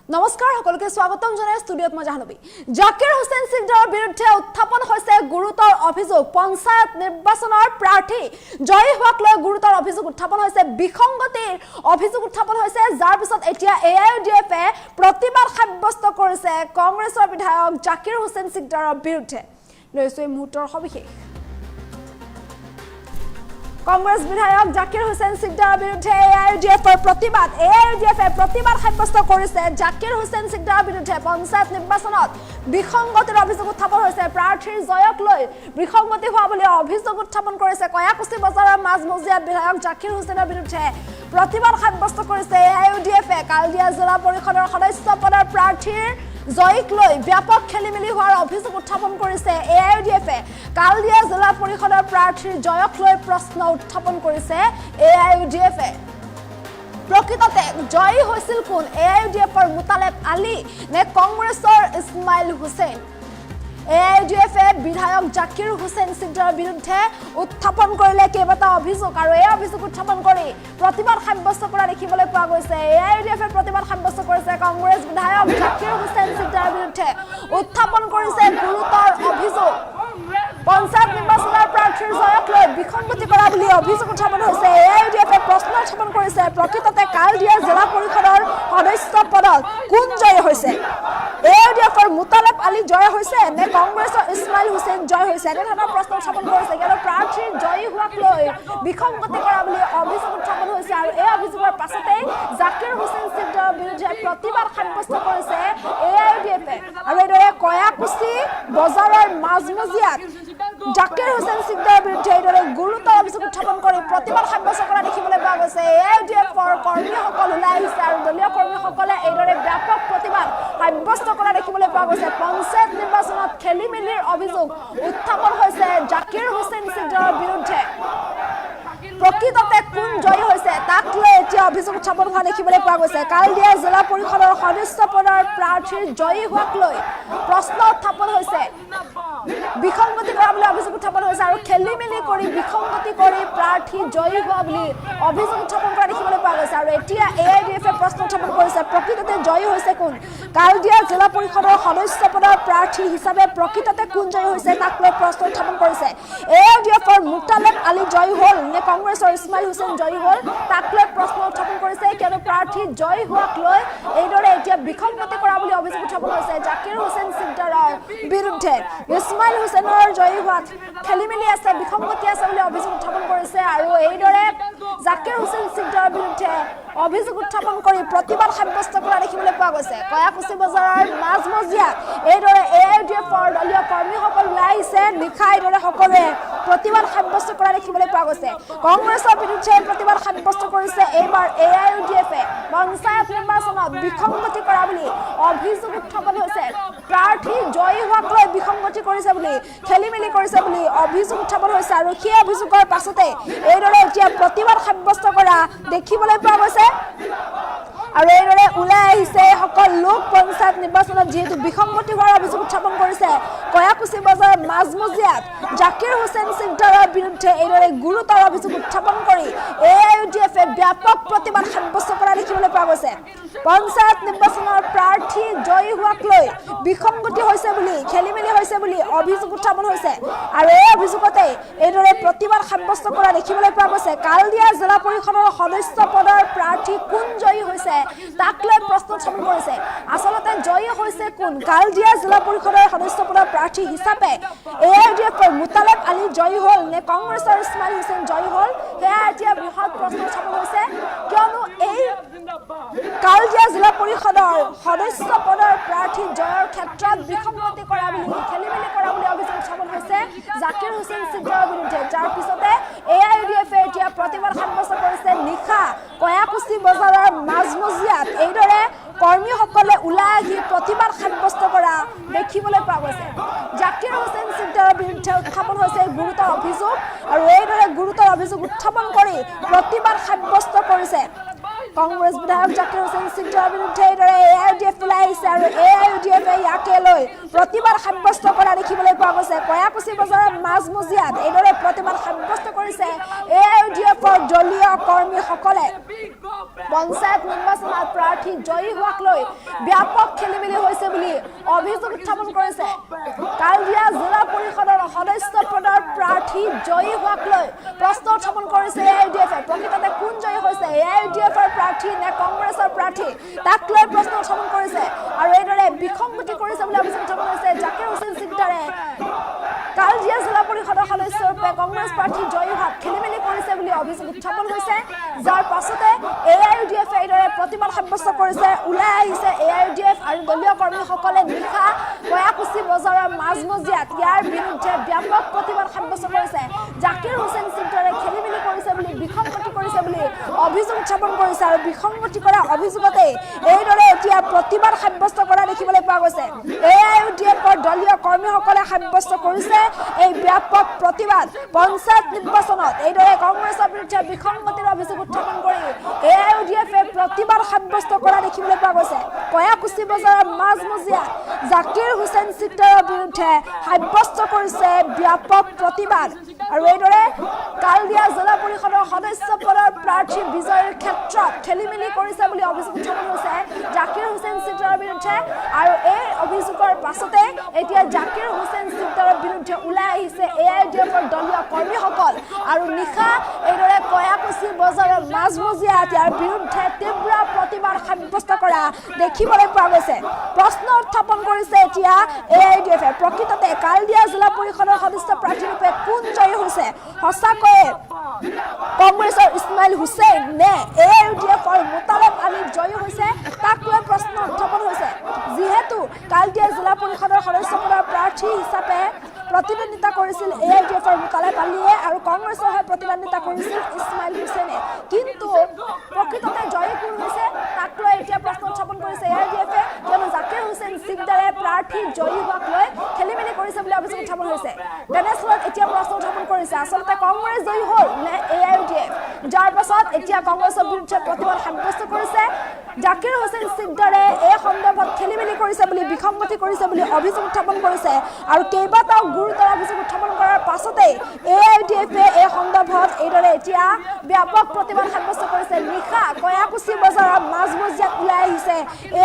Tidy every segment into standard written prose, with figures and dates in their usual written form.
নমস্কাৰ সকলোকে স্বাগতম জনাই ষ্টুডিঅত মই জাহ্নবী জাকিৰ হুছেইন সিকদাৰৰ বিৰুদ্ধে উত্থাপন হৈছে গুৰুতৰ অভিযোগ পঞ্চায়ত নিৰ্বাচনৰ প্ৰাৰ্থী জয়ী হোৱাক লৈ গুৰুতৰ অভিযোগ উত্থাপন হৈছে বিসংগতিৰ অভিযোগ উত্থাপন হৈছে যাৰ পিছত এতিয়া এআইইউডিএফে প্ৰতিবাদ সাব্যস্ত কৰিছে কংগ্ৰেছৰ বিধায়ক জাকিৰ হুছেইন সিকদাৰৰ বিৰুদ্ধে লৈছে মুহূৰ্তৰ সবিশেষ কংগ্ৰেছ বিধায়ক জাকিৰ হুছেইন সিকদাৰৰ বিৰুদ্ধে এআইইউডিএফৰ প্ৰতিবাদ সাব্যস্ত কৰিছে জাকিৰ হুছেইন সিকদাৰৰ বিৰুদ্ধে পঞ্চায়ত নিৰ্বাচনত বিসংগতিৰ অভিযোগ উত্থাপন হৈছে প্ৰাৰ্থীৰ জয়ক লৈ বিসংগতি হোৱা বুলি অভিযোগ উত্থাপন কৰিছে কয়াকুছি বজাৰৰ মাজমজিয়াত বিধায়ক জাকিৰ হুছেইনৰ বিৰুদ্ধে প্ৰতিবাদ সাব্যস্ত কৰিছে এআইইউডিএফে কালদিয়া জিলা পৰিষদৰ সদস্য পদৰ প্ৰাৰ্থীৰ জয়ক লৈ ব্যাপক খেলিমেলি হোৱাৰ অভিযোগ উত্থাপন কৰিছে এআইইউডিএফে কালদিয়া জিলা পৰিষদৰ প্ৰাৰ্থীৰ জয়ক লৈ প্ৰশ্ন উত্থাপন কৰিছে এআইইউডিএফে প্ৰকৃততে জয়ী হৈছিল কোন এআইইউডিএফৰ মুতালেব আলী নে কংগ্ৰেছৰ ইছমাইল হুছেইন এআইইউডিএফে বিধায়ক জাকিৰ হুছেইন সিকদাৰৰ বিৰুদ্ধে উত্থাপন কৰিলে কেইবাটা অভিযোগ আৰু এই অভিযোগ উত্থাপন কৰি প্ৰতিবাদ সাব্যস্ত কৰা দেখিবলৈ পোৱা গৈছে এআইইউডিএফে প্ৰতিবাদ সাব্যস্ত কৰিছে কংগ্ৰেছ বিধায়ক জাকিৰ হুছেইন সিকদাৰৰ বিৰুদ্ধে উত্থাপন কৰিছে গুৰুতৰ অভিযোগ পঞ্চায়ত নিৰ্বাচনৰ প্ৰাৰ্থীৰ জয়ক লৈ বিসংগতি কৰা বুলি অভিযোগ উত্থাপন হৈছে এআইইউডিএফে প্ৰশ্ন উত্থাপন কৰিছে প্ৰকৃততে কালদিয়া জিলা পৰিষদৰ সদস্য পদত কোন জয়ী হৈছে এআইইউডিএফৰ মুতালেব আলী জয় হৈছে নে কংগ্ৰেছৰ ইছমাইল হুছেইন জয় হৈছে এনেধৰণৰ প্ৰশ্ন উত্থাপন কৰিছে কিন্তু প্ৰাৰ্থীৰ জয়ী হোৱাক লৈ বিসংগতি কৰা বুলি অভিযোগ উত্থাপন হৈছে আৰু এই অভিযোগৰ পাছতেই জাকিৰ হুছেইন সিকদাৰৰ বিৰুদ্ধে প্ৰতিবাদ সাব্যস্ত কৰিছে এআইইউডিএফে আৰু এইদৰে কয়াকুছি বজাৰৰ মাজমজিয়াত জাকিৰ হুছেইন সিকদাৰৰ বিৰুদ্ধে এইদৰে গুৰুতৰ অভিযোগ উত্থাপন কৰি প্ৰতিবাদ সাব্যস্ত কৰা দেখিবলৈ পোৱা গৈছে এআইইউডিএফৰ কৰ্মীসকল ওলাই আহিছে আৰু দলীয় কৰ্মীসকলে এইদৰে ব্যাপক প্ৰতিবাদ সাব্যস্ত কৰা দেখিবলৈ পোৱা গৈছে পঞ্চায়ত নিৰ্বাচনত খেলিমেলিৰ অভিযোগ উত্থাপন হৈছে জাকিৰ হুছেইন সিকদাৰৰ বিৰুদ্ধে প্ৰকৃততে কোন জয়ী হৈছে তাক লৈ এতিয়া অভিযোগ উত্থাপন হোৱা দেখিবলৈ পোৱা গৈছে কালদিয়া জিলা পৰিষদৰ সদস্য পদৰ প্ৰাৰ্থীৰ জয়ী হোৱাক লৈ প্ৰশ্ন উত্থাপন হৈছে বিসংগতি কৰা বুলি অভিযোগ উত্থাপন হৈছে আৰু খেলিমেলি কৰি বিসংগতি কৰি প্ৰাৰ্থী জয়ী হোৱা বুলি অভিযোগ উত্থাপন কৰা দেখিবলৈ পোৱা গৈছে আৰু এতিয়া এআইইউডিএফে প্ৰশ্ন উত্থাপন কৰিছে প্ৰকৃততে জয়ী হৈছে কোন কালদিয়া জিলা পৰিষদৰ সদস্য পদৰ প্ৰাৰ্থী হিচাপে প্ৰকৃততে কোন জয়ী হৈছে তাক লৈ প্ৰশ্ন উত্থাপন কৰিছে এআইইউডিএফৰ মুতালেব আলী জয়ী হ'ল নে কংগ্ৰেছৰ ইছমাইল হুছেইন জয়ী হ'ল তাক লৈ প্ৰশ্ন উত্থাপন কৰিছে কিয়নো প্ৰাৰ্থী জয়ী হোৱাক লৈ এইদৰে এতিয়া বিসংগতি কৰা বুলি অভিযোগ উত্থাপন হৈছে জাকিৰ হুছেইন সিকদাৰৰ বিৰুদ্ধে ইছমাইল হুছেইনৰ জয়ী হোৱাত খেলিমেলি আছে বিসংগতি আছে বুলি অভিযোগ উত্থাপন কৰিছে আৰু এইদৰে জাকিৰ হুছেইন সিকদাৰৰ বিৰুদ্ধে অভিযোগ উত্থাপন কৰি প্ৰতিবাদ সাব্যস্ত কৰা দেখিবলৈ পোৱা গৈছে কয়াকুছি বজাৰৰ মাজমজিয়াত এইদৰে এআইইউডিএফৰ দলীয় কৰ্মীসকল ওলাই আহিছে নিশা এইদৰে সকলোৱে প্ৰতিবাদ সাব্যস্ত কৰা দেখিবলৈ পোৱা গৈছে কংগ্ৰেছৰ বিৰুদ্ধে প্ৰতিবাদ সাব্যস্ত কৰিছে এইবাৰ এআইইউডিএফে পঞ্চায়ত নিৰ্বাচনত বিসংগতি কৰা বুলি অভিযোগ উত্থাপন হৈছে প্ৰাৰ্থী জয়ী হোৱাক লৈ বিসংগতি কৰিছে বুলি খেলিমেলি কৰিছে বুলি অভিযোগ উত্থাপন হৈছে আৰু সেই অভিযোগৰ পাছতে এইদৰে এতিয়া প্ৰতিবাদ সাব্যস্ত কৰা দেখিবলৈ পোৱা গৈছে আৰু এইদৰে ওলাই আহিছে সকল লোক পঞ্চায়ত নিৰ্বাচনত যিহেতু বিসংগতি হোৱাৰ অভিযোগ উত্থাপন কৰিছে কয়াকুছি বজাৰৰ মাজমজিয়াত জাকিৰ হুছেইন সিকদাৰৰ বিৰুদ্ধে এইদৰে গুৰুতৰ অভিযোগ উত্থাপন কৰি এআইইউডিএফে ব্যাপক প্ৰতিবাদ সাব্যস্ত কৰা দেখিবলৈ পোৱা গৈছে পঞ্চায়ত নিৰ্বাচনৰ প্ৰাৰ্থী জয়ী হোৱাক লৈ বিসংগতি হৈছে বুলি খেলিমেলি হৈছে বুলি অভিযোগ উত্থাপন হৈছে আৰু এই অভিযোগতে এইদৰে প্ৰতিবাদ সাব্যস্ত কৰা দেখিবলৈ পোৱা গৈছে কালদিয়া জিলা পৰিষদৰ সদস্য পদৰ প্ৰাৰ্থী কোন জয়ী হৈছে তাক লৈ প্ৰশ্ন উত্থাপন কৰিছে আচলতে জয়ী হৈছে কোন কালদিয়া জিলা পৰিষদৰ সদস্য পদৰ প্ৰাৰ্থী হিচাপে এআইইউডিএফৰ মুতালেব আলী জয়ী হ'ল নে কংগ্ৰেছৰ ইছমাইল হুছেইন জয়ী হ'ল সেয়া এতিয়া বৃহৎ প্ৰশ্ন উত্থাপন হৈছে কিয়নো এই কালদিয়া জিলা পৰিষদৰ সদস্য পদৰ প্ৰাৰ্থী জয়ৰ ক্ষেত্ৰত বিসংগতি কৰা বুলি খেলিমেলি কৰা বুলি অভিযোগ উত্থাপন হৈছে জাকিৰ হুছেইন সিকদাৰৰ বিৰুদ্ধে যাৰ পিছতে এআইইউডিএফে এতিয়া প্ৰতিবাদ সাব্যস্ত কৰিছে নিশা কয়াকুছি বজাৰৰ মাজমজিয়াত এইদৰে কৰ্মীসকলে ওলাই আহি প্ৰতিবাদ সাব্যস্ত কৰা দেখিবলৈ পোৱা গৈছে জাকিৰ হুছেইন সিকদাৰৰ বিৰুদ্ধে উত্থাপন হৈছে গুৰুতৰ অভিযোগ আৰু এইদৰে গুৰুতৰ অভিযোগ উত্থাপন কৰি প্ৰতিবাদ সাব্যস্ত কৰিছে কংগ্ৰেছ বিধায়ক জাকিৰ হুছেইন সিকদাৰৰ বিৰুদ্ধে এইদৰে এআইইউডিএফ ওলাই আহিছে কৰিছে আৰু AIUDFে ইয়াকে লৈ প্ৰতিবাদ সাব্যস্ত কৰা দেখিবলৈ পোৱা গৈছে কয়াকুছি বজাৰৰ মাজমজিয়াত এইদৰে প্ৰতিবাদ সাব্যস্ত কৰিছে AIUDFৰ দলীয় কৰ্মীসকলে পঞ্চায়ত নিৰ্বাচনত প্ৰাৰ্থী জয়ী হোৱাক লৈ ব্যাপক খেলিমেলি হৈছে বুলি অভিযোগ উত্থাপন কৰিছে কালদিয়া জিলা পৰিষদৰ সদস্য পদৰ প্ৰাৰ্থী জয়ী হোৱাক লৈ প্ৰশ্ন উত্থাপন কৰিছে AIUDFে প্ৰকৃততে কোন জয়ী হৈছে AIUDFৰ প্ৰাৰ্থী নে কংগ্ৰেছৰ প্ৰাৰ্থী তাক লৈ প্ৰশ্ন উত্থাপন কৰিছে আৰু এইদৰে বিসংগতি কৰিছে বুলি অভিযোগ উত্থাপন কৰিছে জাকিৰ হুছেইন সিকদাৰে কালদিয়া জিলা পৰিষদৰ সদস্যৰূপে কংগ্ৰেছ প্ৰাৰ্থী জয়ী হোৱাত খেলিমেলি কৰিছে বুলি অভিযোগ উত্থাপন হৈছে যাৰ পাছতে AIUDFে এইদৰে প্ৰতিবাদ সাব্যস্ত কৰিছে ওলাই আহিছে AIUDF আৰু দলীয় কৰ্মীসকলে নিশা কয়াকুছি বজাৰৰ মাজমজিয়াত ইয়াৰ বিৰুদ্ধে ব্যাপক প্ৰতিবাদ সাব্যস্ত কৰিছে জাকিৰ হুছেইন সিকদাৰে খেলিমেলি কৰিছে বুলি বিসংগতি কৰিছে বুলি অভিযোগ উত্থাপন কৰিছে আৰু বিসংগতি কৰা অভিযোগতে এইদৰে এতিয়া প্ৰতিবাদ সাব্যস্ত কৰা দেখিবলৈ পোৱা গৈছে AIUDFৰ দলীয় কৰ্মীসকলে সাব্যস্ত কৰিছে এই ব্যাপক প্ৰতিবাদ পঞ্চায়ত নিৰ্বাচনত এইদৰে কংগ্ৰেছৰ বিৰুদ্ধে বিসংগতিৰ অভিযোগ উত্থাপন কৰি AIUDFে প্ৰতিবাদ সাব্যস্ত কৰা দেখিবলৈ পোৱা গৈছে কয়াকুছি বজাৰৰ মাজমজিয়াত জাকিৰ হুছেইন সিকদাৰৰ বিৰুদ্ধে সাব্যস্ত কৰিছে ব্যাপক প্ৰতিবাদ আৰু এইদৰে কালদিয়া জিলা পৰিষদৰ সদস্য পদৰ প্ৰাৰ্থী বিজয়ৰ ক্ষেত্ৰত খেলিমেলি কৰিছে বুলি অভিযোগ উত্থাপন হৈছে জাকিৰ হুছেইন সিকদাৰৰ বিৰুদ্ধে আৰু এই অভিযোগৰ পাছতে এতিয়া জাকিৰ হুছেইন সিকদাৰৰ বিৰুদ্ধে ওলাই আহিছে AIUDFৰ দলীয় কৰ্মীসকল আৰু নিশা এইদৰে কয়াকুছি বজাৰৰ মাজমজিয়াত ইয়াৰ বিৰুদ্ধে তীব্ৰ প্ৰতিবাদ সাব্যস্ত কৰা দেখিবলৈ পোৱা গৈছে প্ৰশ্ন উত্থাপন কৰিছে এতিয়া AIUDFে প্ৰকৃততে কালদিয়া জিলা পৰিষদৰ সদস্য প্ৰাৰ্থীৰূপে কোন জয়ী হৈছে সঁচাকৈয়ে কংগ্ৰেছৰ ইছমাইল হুছেইন নে AIUDFৰ মুতালেব আলী জয়ী হৈছে তাক লৈ প্ৰশ্ন উত্থাপন হৈছে যিহেতু কালদিয়া জিলা পৰিষদৰ সদস্য পদৰ প্ৰাৰ্থী হিচাপে প্ৰতিদ্বন্দ্বিতা কৰিছিল AIUDFৰ মুতালেব আলীয়ে আৰু কংগ্ৰেছৰ হৈ প্ৰতিদ্বন্দ্বিতা কৰিছিল ইছমাইল হুছেইনে কিন্তু প্ৰকৃততে জয়ী কোন হৈছে তাক লৈ এতিয়া প্ৰশ্ন উত্থাপন কৰিছে AIUDFে কিয়নো জাকিৰ হুছেইন সিকদাৰে প্ৰাৰ্থী জয়ী হোৱাক লৈ খেলিমেলি কৰিছে বুলি অভিযোগ উত্থাপন হৈছে তেনেস্থলত এতিয়া প্ৰশ্ন উত্থাপন কৰিছে আচলতে কংগ্ৰেছ জয়ী হ'ল নে AIUDF যাৰ পাছত এতিয়া কংগ্ৰেছৰ বিৰুদ্ধে প্ৰতিবাদ সাব্যস্ত কৰিছে জাকিৰ হুছেইন সিকদাৰে এই সন্দৰ্ভত খেলিমেলি কৰিছে বুলি বিসংগতি কৰিছে বুলি অভিযোগ উত্থাপন কৰিছে আৰু কেইবাটাও গুৰুতৰ অভিযোগ উত্থাপন কৰাৰ পাছতেই AIUDFে এই সন্দৰ্ভত এইদৰে এতিয়া ব্যাপক প্ৰতিবাদ সাব্যস্ত কৰিছে নিশা কয়াকুছি বজাৰৰ মাজমজিয়াত ওলাই আহিছে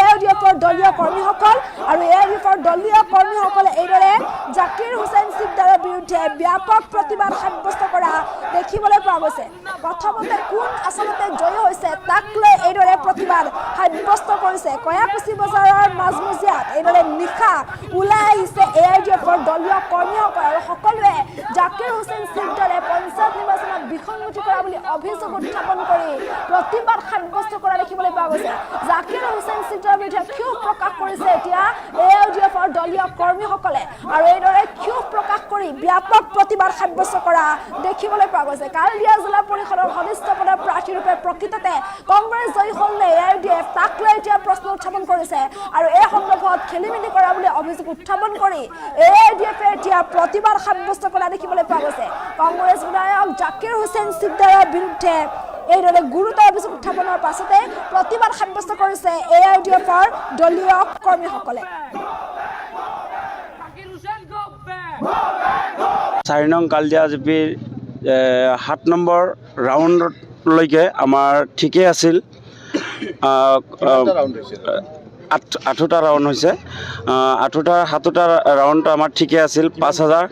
AIUDFৰ দলীয় কৰ্মীসকল আৰু AIUDFৰ দলীয় কৰ্মীসকলে এইদৰে জাকিৰ হুছেইন সিকদাৰৰ বিৰুদ্ধে ব্যাপক প্ৰতিবাদ সাব্যস্ত কৰা দেখিবলৈ পোৱা গৈছে প্ৰথমতে কোন আচলতে জয়ী হৈছে তাক লৈ এইদৰে প্ৰতিবাদ সাব্যস্ত কৰিছে কয়াকুছি বজাৰৰ মাজমজিয়াত এইদৰে নিশা ওলাই আহিছে AIUDFৰ দলীয় কৰ্মীসকল আৰু সকলোৱে জাকিৰ হুছেইন সিকদাৰে পঞ্চায়ত নিৰ্বাচনত বিসংগতি কৰা বুলি অভিযোগ উত্থাপন কৰি প্ৰতিবাদ সাব্যস্ত কৰা দেখিবলৈ পোৱা গৈছে জাকিৰ হুছেইন সিকদাৰৰ বিৰুদ্ধে ক্ষোভ প্ৰকাশ কৰিছে এতিয়া AIUDFৰ দলীয় কৰ্মীসকলে আৰু এইদৰে ক্ষোভ প্ৰকাশ কৰি ব্যাপক প্ৰতিবাদ সাব্যস্ত কৰা দেখিবলৈ পোৱা গৈছে কালদিয়া জিলা পৰিষদৰ সদস্য পদৰ প্ৰাৰ্থীৰূপে প্ৰকৃততে কংগ্ৰেছ জয়ী হ'ল নে AIUDF তাক লৈ এতিয়া প্ৰশ্ন উত্থাপন কৰিছে আৰু এই সন্দৰ্ভত খেলিমেলি কৰা বুলি অভিযোগ উত্থাপন কৰি AIUDFে এতিয়া প্ৰতিবাদ সাব্যস্ত কৰা দেখিবলৈ পোৱা গৈছে কংগ্ৰেছ বিধায়ক জাকিৰ হুছেইন সিকদাৰৰ বিৰুদ্ধে এইদৰে গুৰুতৰ অভিযোগ উত্থাপনৰ পাছতে প্ৰতিবাদ সাব্যস্ত কৰিছে AIUDFৰ দলীয় কৰ্মীসকলে 4 নং কালদিয়া জিপিৰ 7 নম্বৰ ৰাউণ্ডলৈকে আমাৰ ঠিকেই আছিল 8টা ৰাউণ্ড হৈছে 7টা ৰাউণ্ড আমাৰ ঠিকে আছিল 5000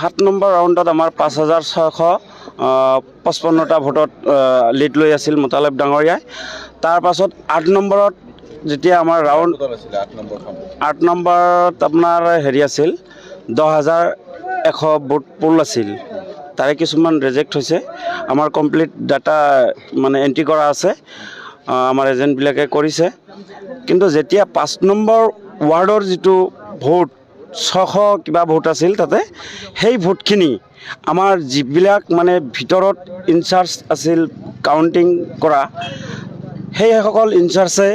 7 নম্বৰ ৰাউণ্ডত আমাৰ 5655টা ভোটত লিড লৈ আছিল মুতালেব ডাঙৰীয়াই তাৰ পাছত 8 নম্বৰত যেতিয়া আমাৰ ৰাউণ্ড 8 নম্বৰত আপোনাৰ হেৰি আছিল 10100 ভোট পোল আছিল তাৰে কিছুমান ৰিজেক্ট হৈছে আমাৰ কমপ্লিট ডাটা মানে এন্ট্ৰি কৰা আছে আমাৰ এজেণ্টবিলাকে কৰিছে কিন্তু যেতিয়া 5 নম্বৰ ৱাৰ্ডৰ যিটো ভোট 600 কিবা ভোট আছিল তাতে সেই ভোটখিনি আমাৰ যিবিলাক মানে ভিতৰত ইনচাৰ্জ আছিল কাউন্টিং কৰা সেই সকল ইনচাৰ্জে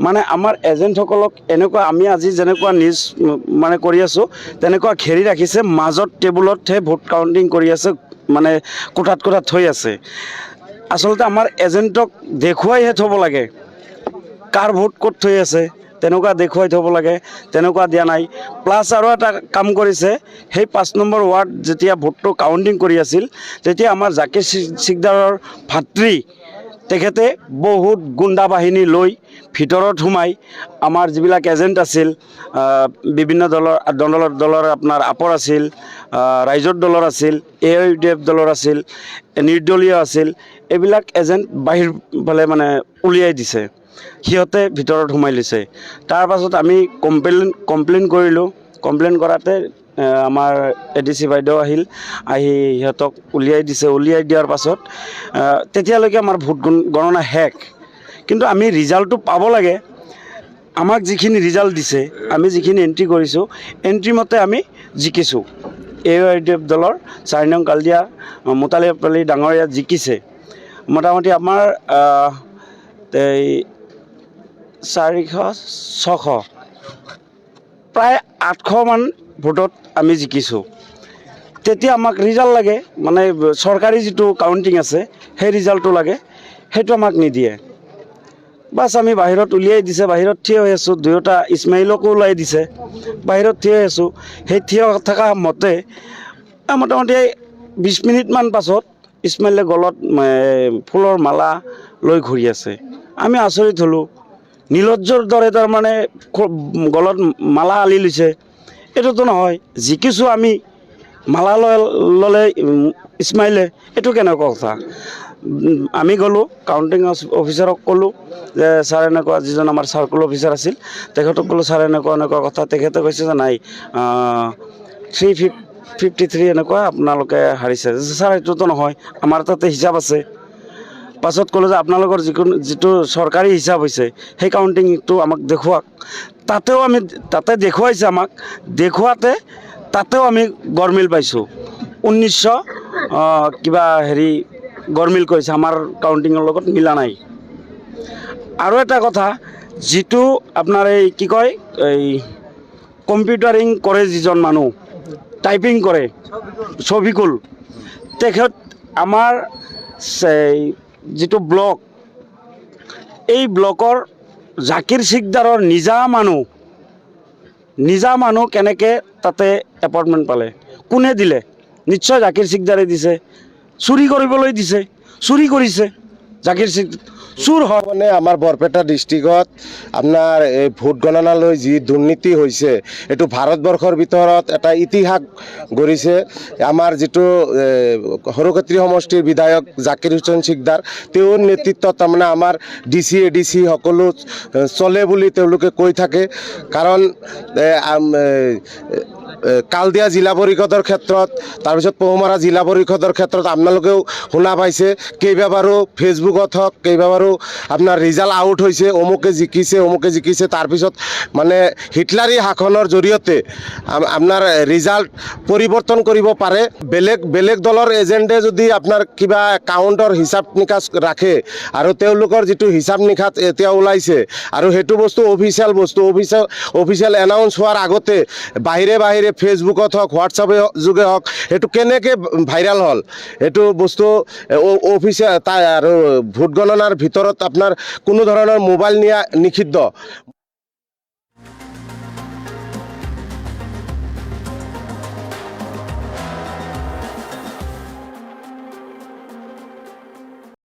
মানে আমাৰ এজেণ্টসকলক এনেকুৱা আমি আজি যেনেকুৱা নিউজ মানে কৰি আছোঁ তেনেকুৱা ঘেৰি ৰাখিছে মাজত টেবুলতহে ভোট কাউন্টিং কৰি আছে মানে কোঠাত থৈ আছে আচলতে আমাৰ এজেণ্টক দেখুৱাইহে থ'ব লাগে কাৰ ভোট ক'ত থৈ আছে তেনেকুৱা দেখুৱাই থ'ব লাগে, তেনেকুৱা দিয়া নাই। প্লাছ আৰু এটা কাম কৰিছে, সেই 5 নম্বৰ ৱাৰ্ড যেতিয়া ভোটটো কাউণ্টিং কৰি আছিল, তেতিয়া আমাৰ জাকিৰ সিকদাৰৰ ভাতৃ তেখেতে বহুত গুণ্ডা বাহিনী লৈ ভিতৰত সোমাই আমাৰ যিবিলাক এজেণ্ট আছিল, বিভিন্ন দলৰ আপোনাৰ আপৰ আছিল, ৰাইজৰ দলৰ আছিল, AIUDF দলৰ আছিল, নিৰ্দলীয় আছিল, এইবিলাক এজেণ্ট বাহিৰ ফালে মানে উলিয়াই দিছে, সিহঁতে ভিতৰত সোমাই লৈছে। তাৰ পাছত আমি কমপ্লেইন কৰিলোঁ। কমপ্লেইন কৰাতে আমাৰ ADC বাইদেউ আহিল, আহি সিহঁতক উলিয়াই দিছে। উলিয়াই দিয়াৰ পাছত তেতিয়ালৈকে আমাৰ ভোট গণনা শেষ, কিন্তু আমি ৰিজাল্টটো পাব লাগে। আমাক যিখিনি ৰিজাল্ট দিছে, আমি যিখিনি এণ্ট্ৰি কৰিছোঁ, এণ্ট্ৰি মতে আমি জিকিছোঁ। AIUDF দলৰ 4 নং কালদিয়া মোতালিব আলী ডাঙৰীয়া জিকিছে। মোটামুটি আমাৰ 400-600 প্ৰায় 800মান ভোটত আমি জিকিছোঁ। তেতিয়া আমাক ৰিজাল্ট লাগে, মানে চৰকাৰী যিটো কাউণ্টিং আছে সেই ৰিজাল্টটো লাগে, সেইটো আমাক নিদিয়ে। বাছ আমি বাহিৰত উলিয়াই দিছে, বাহিৰত থিয় হৈ আছোঁ। দুয়োটা ইছমাইলকো ওলাই দিছে, বাহিৰত থিয় হৈ আছোঁ। সেই থিয় থকা মতে মোটামুটি 20 মিনিটমান পাছত ইছমাইলে গলত ফুলৰ মালা লৈ ঘূৰি আছে। আমি আচৰিত হ'লোঁ, নীলজ্জৰ দৰে তাৰমানে গলত মালা আলি লৈছে। এইটোতো নহয়, জিকিছোঁ আমি, মালা ল'লে ইছমাইলে, এইটো কেনেকুৱা কথা? আমি গ'লোঁ কাউণ্টিং অফিচাৰক ক'লোঁ যে ছাৰ এনেকুৱা, যিজন আমাৰ চাৰ্কুল অফিচাৰ আছিল তেখেতক ক'লোঁ, ছাৰ এনেকুৱা কথা। তেখেতে কৈছে যে নাই, 353 এনেকুৱা আপোনালোকে হাৰিছে। ছাৰ এইটোতো নহয়, আমাৰ তাতে হিচাপ আছে। পাছত ক'লোঁ যে আপোনালোকৰ যিটো চৰকাৰী হিচাপ হৈছে সেই কাউণ্টিংটো আমাক দেখুৱাওক। তাতে দেখুৱাইছে আমাক, দেখুৱাতে তাতেও আমি গড়মিল পাইছোঁ। 1900 কিবা গড়মিল কৰিছে, আমাৰ কাউণ্টিঙৰ লগত মিলা নাই। আৰু এটা কথা, যিটো আপোনাৰ এই কম্পিউটাৰিং কৰে যিজন মানুহ, টাইপিং কৰে, ছবিকুল, তেখেত আমাৰ যিটো ব্লক, এই ব্লকৰ জাকিৰ সিকদাৰৰ নিজা মানুহ কেনেকৈ তাতে এপইণ্টমেণ্ট পালে, কোনে দিলে? নিশ্চয় জাকিৰ সিকদাৰে দিছে। চুৰি কৰিবলৈ দিছে, চুৰি কৰিছে জাকিৰ সিকদাৰ, চুৰ হয়। মানে আমাৰ বৰপেটা ডিষ্ট্ৰিক্টত আপোনাৰ এই ভোট গণনালৈ যি দুৰ্নীতি হৈছে, এইটো ভাৰতবৰ্ষৰ ভিতৰত এটা ইতিহাস গঢ়িছে। আমাৰ যিটো সৰুক্ষেত্ৰী সমষ্টিৰ বিধায়ক জাকিৰ হুছেইন সিকদাৰ, তেওঁৰ নেতৃত্বত তাৰমানে আমাৰ DC ADC সকলো চলে বুলি তেওঁলোকে কৈ থাকে। কাৰণ কালদিয়া জিলা পৰিষদৰ ক্ষেত্ৰত, তাৰপিছত পহুমৰা জিলা পৰিষদৰ ক্ষেত্ৰত আপোনালোকেও শুনা পাইছে, কেইবাবাৰো ফেচবুকত হওক, কেইবাবাৰো আপোনাৰ ৰিজাল্ট আউট হৈছে, অমুকে জিকিছে। তাৰপিছত মানে হিটলাৰী শাসনৰ জৰিয়তে আপোনাৰ ৰিজাল্ট পৰিৱৰ্তন কৰিব পাৰে। বেলেগ দলৰ এজেণ্টে যদি আপোনাৰ কিবা কাউণ্টৰ হিচাপ নিকাচ ৰাখে, আৰু তেওঁলোকৰ যিটো হিচাপ নিকাচ এতিয়া ওলাইছে, আৰু সেইটো বস্তু অফিচিয়েল এনাউন্স হোৱাৰ আগতে বাহিৰে ফেচবুকত হওক, হোৱাটছআপে যোগে হওক, সেইটো কেনেকৈ ভাইৰেল হ'ল, এইটো বস্তু অফিচিয়েল আৰু ভোট গণনাৰ ভিতৰত আপোনাৰ কোনো ধৰণৰ মোবাইল নিয়া নিষিদ্ধ।